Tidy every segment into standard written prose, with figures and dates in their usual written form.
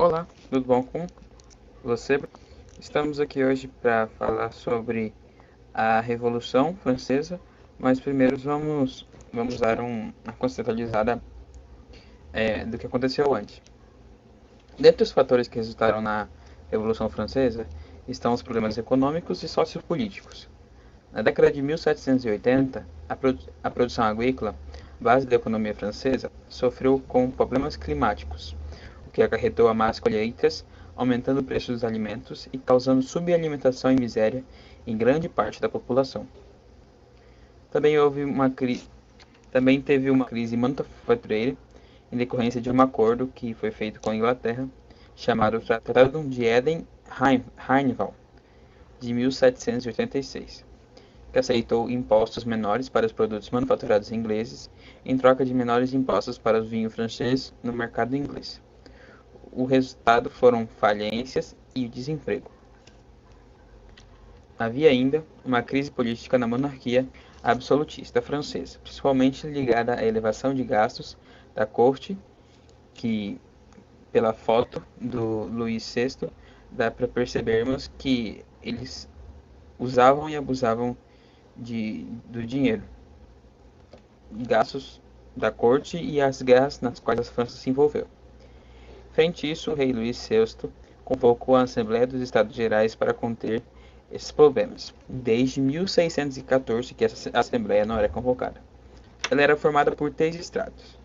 Olá, tudo bom com você? Estamos aqui hoje para falar sobre a Revolução Francesa, mas primeiro vamos dar uma contextualizada do que aconteceu antes. Dentre os fatores que resultaram na Revolução Francesa estão os problemas econômicos e sociopolíticos. Na década de 1780, a produção agrícola, base da economia francesa, sofreu com problemas climáticos, o que acarretou a más colheitas, aumentando o preço dos alimentos e causando subalimentação e miséria em grande parte da população. Também teve uma crise manufatureira em decorrência de um acordo que foi feito com a Inglaterra, chamado Tratado de Eden-Rheinval, de 1786, que aceitou impostos menores para os produtos manufaturados ingleses em troca de menores impostos para o vinho francês no mercado inglês. O resultado foram falências e desemprego. Havia ainda uma crise política na monarquia absolutista francesa, principalmente ligada à elevação de gastos da corte, que pela foto do Luís VI dá para percebermos que eles usavam e abusavam do dinheiro, gastos da corte e as guerras nas quais a França se envolveu. Frente a isso, o rei Luís VI convocou a Assembleia dos Estados Gerais para conter esses problemas, desde 1614 que essa Assembleia não era convocada. Ela era formada por 3 estratos.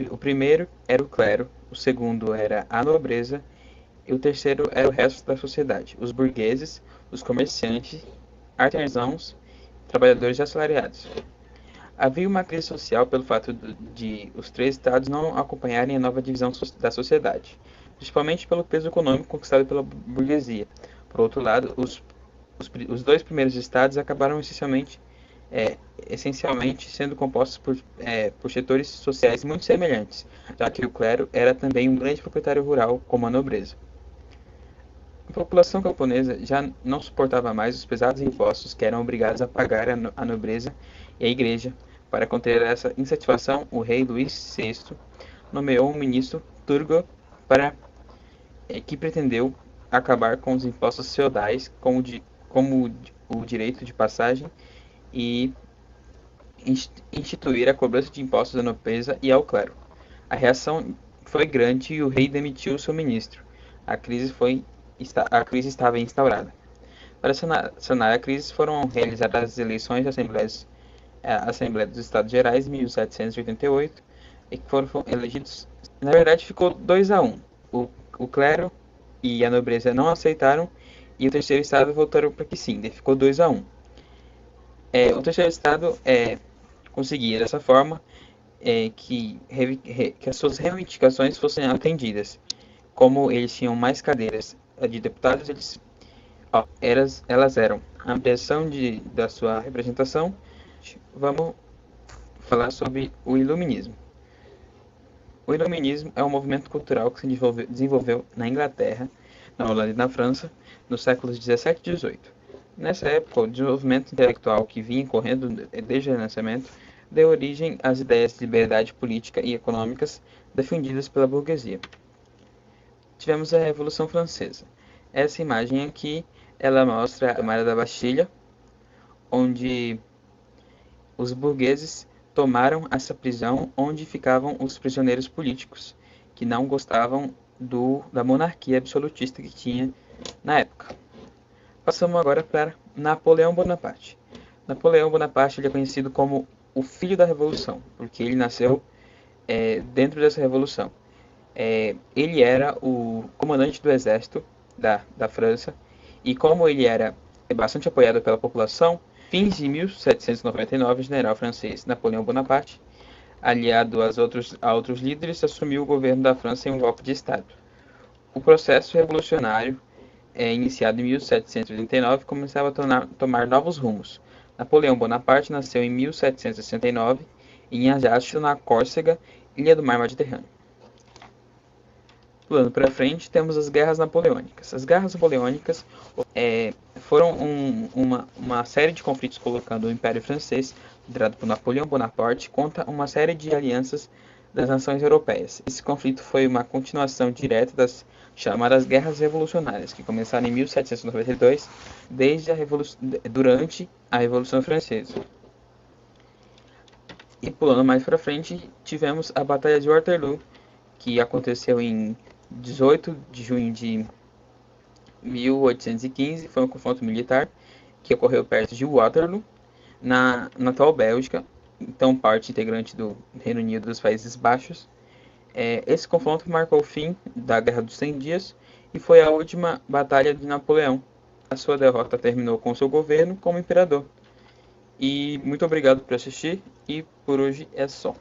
O primeiro era o clero, o segundo era a nobreza e o terceiro era o resto da sociedade, os burgueses, os comerciantes, artesãos, trabalhadores assalariados. Havia uma crise social pelo fato de os 3 estados não acompanharem a nova divisão da sociedade, principalmente pelo peso econômico conquistado pela burguesia. Por outro lado, os 2 primeiros estados acabaram essencialmente sendo compostos por setores sociais muito semelhantes, já que o clero era também um grande proprietário rural, como a nobreza. A população camponesa já não suportava mais os pesados impostos que eram obrigados a pagar a nobreza e a igreja. Para conter essa insatisfação, o rei Luís VI nomeou um ministro, Turgot, que pretendeu acabar com os impostos feudais, como o direito de passagem, e instituir a cobrança de impostos à nobreza e ao clero. A reação foi grande e o rei demitiu seu ministro. A crise estava instaurada. Para sanar a crise, foram realizadas as eleições da Assembleia dos Estados Gerais em 1788, e que foram elegidos. Na verdade, ficou 2-1. O clero e a nobreza não aceitaram, e o terceiro estado votaram para que sim, ficou 2-1. O terceiro estado conseguia, dessa forma, que as suas reivindicações fossem atendidas. Como eles tinham mais cadeiras de deputados, elas eram a ampliação da sua representação. Vamos falar sobre o Iluminismo. O Iluminismo é um movimento cultural que se desenvolveu na Inglaterra, na Holanda e na França, nos séculos 17 e 18. Nessa época, o desenvolvimento intelectual que vinha correndo desde o Renascimento deu origem às ideias de liberdade política e econômicas defendidas pela burguesia. Tivemos a Revolução Francesa. Essa imagem aqui, ela mostra a tomada da Bastilha, onde os burgueses tomaram essa prisão onde ficavam os prisioneiros políticos, que não gostavam da monarquia absolutista que tinha na época. Passamos agora para Napoleão Bonaparte. Napoleão Bonaparte ele é conhecido como o filho da Revolução, porque ele nasceu dentro dessa Revolução. Ele era o comandante do exército da França, e como ele era bastante apoiado pela população, fins de 1799, o general francês Napoleão Bonaparte, aliado a outros líderes, assumiu o governo da França em um golpe de Estado. O processo revolucionário, iniciado em 1789, começava a tomar novos rumos. Napoleão Bonaparte nasceu em 1769 em Ajaccio, na Córcega, ilha do mar Mediterrâneo. Pulando para frente, temos as Guerras Napoleônicas. As Guerras Napoleônicas foram uma série de conflitos colocando o Império Francês, liderado por Napoleão Bonaparte, contra uma série de alianças das nações europeias. Esse conflito foi uma continuação direta das chamadas Guerras Revolucionárias, que começaram em 1792, durante a Revolução Francesa. E pulando mais para frente, tivemos a Batalha de Waterloo, que aconteceu em 18 de junho de 1815. Foi um confronto militar que ocorreu perto de Waterloo, na atual Bélgica, então parte integrante do Reino Unido dos Países Baixos. Esse confronto marcou o fim da Guerra dos 100 Dias e foi a última batalha de Napoleão. A sua derrota terminou com seu governo como imperador. E muito obrigado por assistir, e por hoje é só.